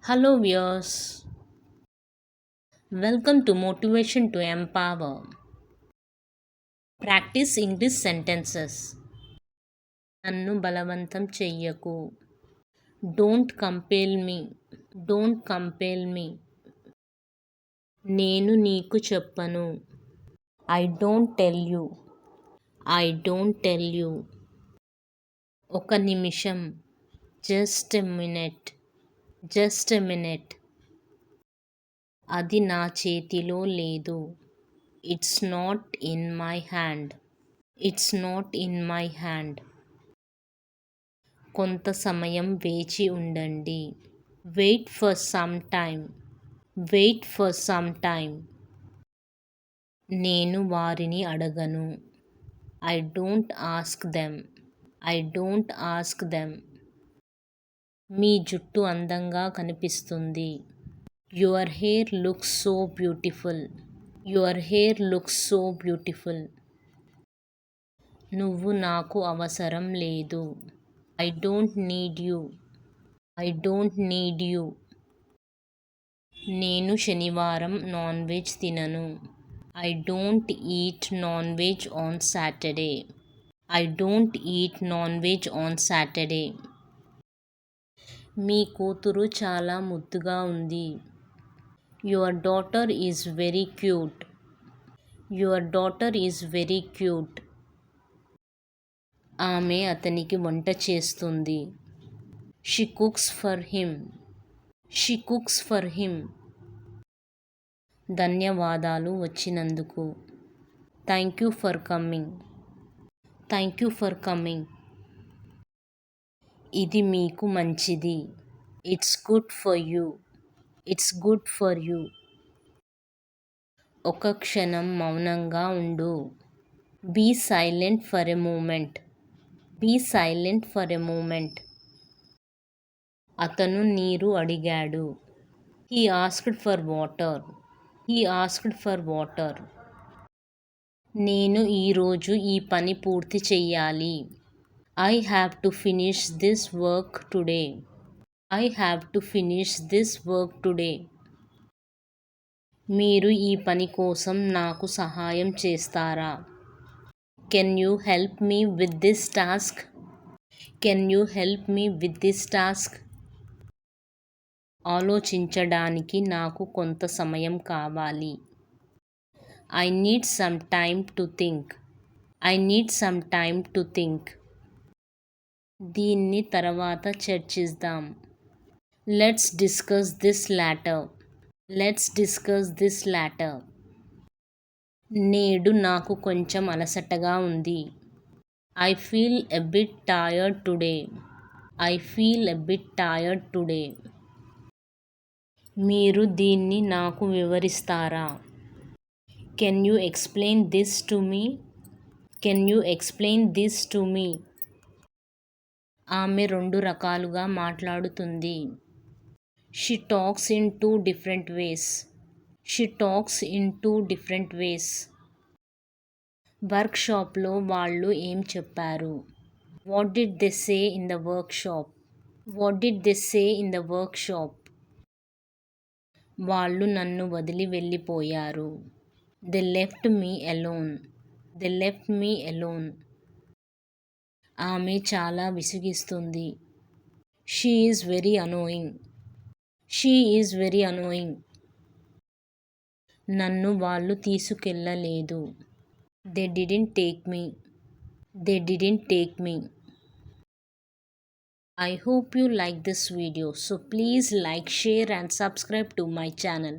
Hello, viewers. Welcome to Motivation to Empower. Practice English sentences. నన్ను బలవంతం చెయ్యకు. Don't compel me. Don't compel me. నేను నీకు చెప్పను. I don't tell you. I don't tell you. ఒక నిమిషం. Just a minute. Just a minute. అది నా చేతిలో లేదు. It's not in my hand. It's not in my hand. కొంత సమయం వేచి ఉండండి. Wait for some time. Wait for some time. నేను వారిని అడగను. I don't ask them. I don't ask them. మీ జుట్టు అందంగా కనిపిస్తుంది. Your hair looks so beautiful. Your hair looks so beautiful. నువ్వు నాకు అవసరం లేదు. I don't need you. I don't need you. నేను శనివారం నాన్ వెజ్ తినను. I don't eat non-veg on Saturday. I don't eat non-veg on Saturday. మీ కూతురు చాలా ముద్దుగా ఉంది. Your daughter is very cute. Your daughter is very cute. ఆమె అతనికి వంట చేస్తుంది. She cooks for him. She cooks for him. ధన్యవాదాలు వచ్చినందుకు. Thank you for coming. Thank you for coming. ఇది మీకు మంచిది. It's good for you. It's good for you. ఒక క్షణం మౌనంగా ఉండు. Be silent for a moment. Be silent for a moment. అతను నీరు అడిగాడు. He asked for water. He asked for water. నేను ఈరోజు ఈ పని పూర్తి చెయ్యాలి. I have to finish this work today. I have to finish this work today. మీరు ఈ పని కోసం నాకు సహాయం చేస్తారా? Can you help me with this task? Can you help me with this task? ఆలోచించడానికి నాకు కొంత సమయం కావాలి. I need some time to think. I need some time to think. దీన్ని తర్వాత చర్చిద్దాం. Let's discuss this later. Let's discuss this later. నేడు నాకు కొంచెం అలసటగా ఉంది. I feel a bit tired today. I feel a bit tired today. మీరు దీన్ని నాకు వివరిస్తారా? Can you explain this to me? Can you explain this to me? ఆమె రెండు రకాలుగా మాట్లాడుతుంది. She talks in two different ways. She talks in two different ways. వర్క్షాప్లో వాళ్ళు ఏం చెప్పారు? What did they say in the workshop? What did they say in the workshop? వాళ్ళు నన్ను వదిలి వెళ్ళిపోయారు. They left me alone. They left me alone. ఆమె చాలా విసిగిస్తుంది. She is very annoying. She is very annoying. నన్ను వాళ్ళు తీసుకెళ్ళలేదు. They didn't take me. They didn't take me. I hope you like this video. So please like, share and subscribe to my channel.